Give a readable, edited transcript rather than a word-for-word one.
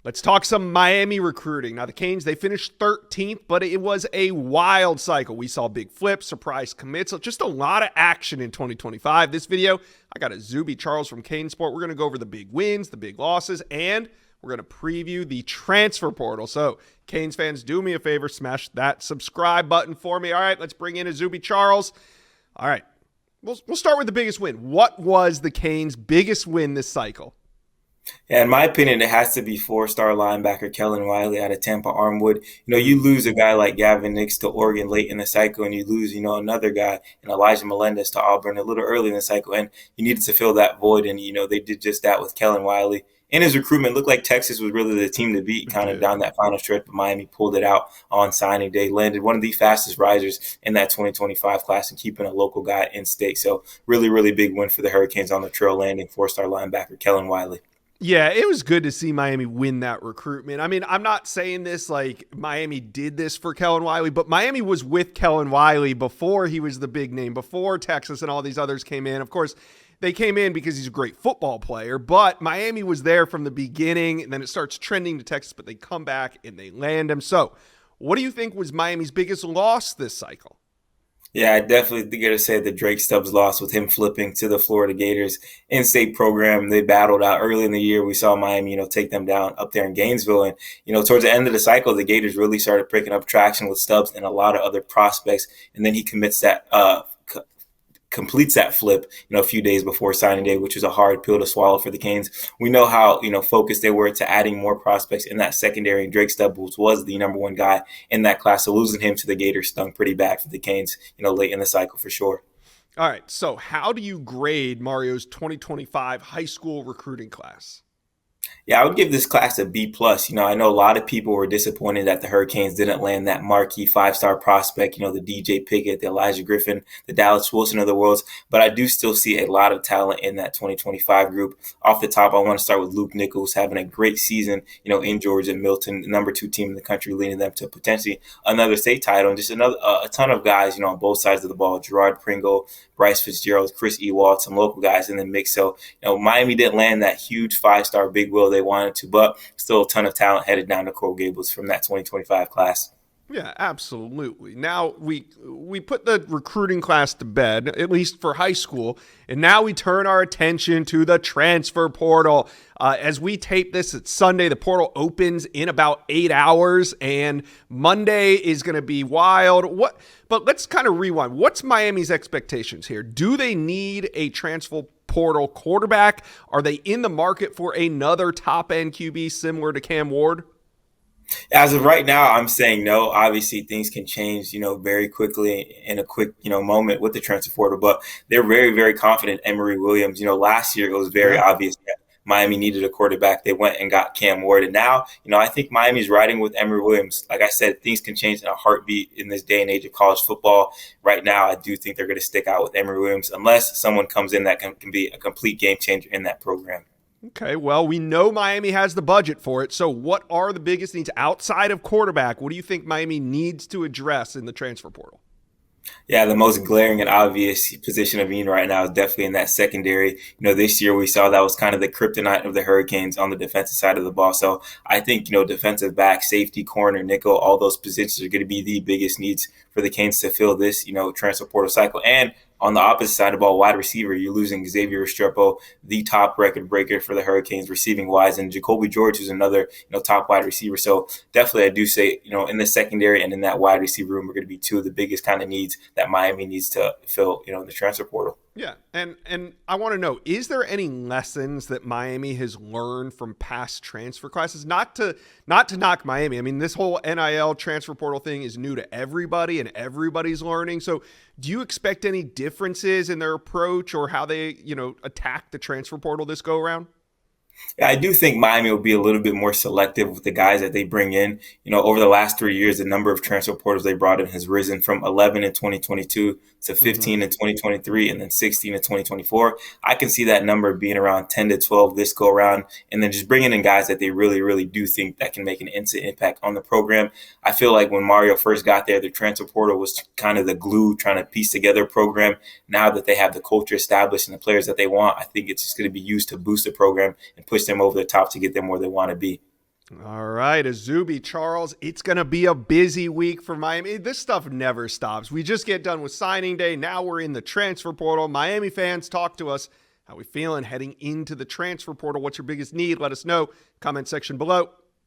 Let's talk some Miami recruiting. Now, the Canes, they finished 13th, but it was a wild cycle. We saw big flips, surprise commits, just a lot of action in 2025. This video, I got a Zuby Charles from Cane Sport. We're going to go over the big wins, the big losses, and we're going to preview the transfer portal. So, Canes fans, do me a favor, smash that subscribe button for me. All right, let's bring in a Zuby Charles. All right, we'll start with the biggest win. What was the Canes' biggest win this cycle? Yeah, in my opinion, it has to be four-star linebacker Kellen Wiley out of Tampa Armwood. You lose a guy like Gavin Nix to Oregon late in the cycle, and you lose, another guy in Elijah Melendez to Auburn a little early in the cycle, and you needed to fill that void, and, they did just that with Kellen Wiley. In his recruitment, looked like Texas was really the team to beat kind of down that final stretch, but Miami pulled it out on signing day, landed one of the fastest risers in that 2025 class and keeping a local guy in state. So really, really big win for the Hurricanes on the trail, landing four-star linebacker Kellen Wiley. Yeah, it was good to see Miami win that recruitment. I mean, I'm not saying this like Miami did this for Kellen Wiley, but Miami was with Kellen Wiley before he was the big name, before Texas and all these others came in. Of course, they came in because he's a great football player, but Miami was there from the beginning, and then it starts trending to Texas, but they come back and they land him. So what do you think was Miami's biggest loss this cycle? Yeah, I definitely got to say the Drake Stubbs loss with him flipping to the Florida Gators in-state program. They battled out early in the year. We saw Miami, take them down up there in Gainesville. And, towards the end of the cycle, the Gators really started picking up traction with Stubbs and a lot of other prospects. And then he completes that flip, a few days before signing day, which was a hard pill to swallow for the Canes. We know how, focused they were to adding more prospects in that secondary, and Drake Stubbs was the number one guy in that class. So losing him to the Gators stung pretty bad for the Canes, late in the cycle for sure. All right. So how do you grade Mario's 2025 high school recruiting class? Yeah, I would give this class a B plus. I know a lot of people were disappointed that the Hurricanes didn't land that marquee five-star prospect, the DJ Pickett, the Elijah Griffin, the Dallas Wilson of the world. But I do still see a lot of talent in that 2025 group. Off the top, I want to start with Luke Nichols having a great season, in Georgia and Milton, the number 2 team in the country, leading them to potentially another state title. And just a ton of guys, on both sides of the ball. Gerard Pringle, Bryce Fitzgerald, Chris Ewald, some local guys in the mix. So, Miami didn't land that huge five-star big wheel they wanted to, but still a ton of talent headed down to Coral Gables from that 2025 class. Yeah, absolutely. Now we put the recruiting class to bed, at least for high school, and now we turn our attention to the transfer portal. As we tape this, it's Sunday. The portal opens in about 8 hours, and Monday is going to be wild. But let's kind of rewind. What's Miami's expectations here? Do they need a transfer portal quarterback? Are they in the market for another top-end QB similar to Cam Ward? As of right now, I'm saying no. Obviously, things can change, very quickly in a quick, moment with the transfer portal. But they're very, very confident Emory Williams. Last year it was very obvious that Miami needed a quarterback. They went and got Cam Ward. And now, I think Miami's riding with Emory Williams. Like I said, things can change in a heartbeat in this day and age of college football. Right now, I do think they're going to stick out with Emory Williams unless someone comes in that can be a complete game changer in that program. Okay, well, we know Miami has the budget for it. So what are the biggest needs outside of quarterback? What do you think Miami needs to address in the transfer portal? Yeah, the most glaring and obvious position of need right now is definitely in that secondary. This year we saw that was kind of the kryptonite of the Hurricanes on the defensive side of the ball. So I think, defensive back, safety, corner, nickel, all those positions are going to be the biggest needs for the Canes to fill this, transfer portal cycle. And on the opposite side of the ball, wide receiver, you're losing Xavier Restrepo, the top record breaker for the Hurricanes receiving wise, and Jacoby George, who's another top wide receiver. So definitely, I do say in the secondary and in that wide receiver room are going to be two of the biggest kind of needs that Miami needs to fill, in the transfer portal. Yeah, and I want to know, is there any lessons that Miami has learned from past transfer classes? Not to knock Miami. I mean, this whole NIL transfer portal thing is new to everybody, and everybody's learning. So do you expect any differences in their approach or how they, attack the transfer portal this go around? Yeah, I do think Miami will be a little bit more selective with the guys that they bring in. Over the last 3 years, the number of transfer portals they brought in has risen from 11 in 2022 to 15 in 2023 and then 16 in 2024. I can see that number being around 10 to 12 this go around, and then just bringing in guys that they really, really do think that can make an instant impact on the program. I feel like when Mario first got there, the transfer portal was kind of the glue trying to piece together a program. Now that they have the culture established and the players that they want, I think it's just going to be used to boost the program and push them over the top to get them where they want to be. All right, Azubi, Charles, it's going to be a busy week for Miami. This stuff never stops. We just get done with signing day. Now we're in the transfer portal. Miami fans, talk to us. How we feeling heading into the transfer portal? What's your biggest need? Let us know. Comment section below.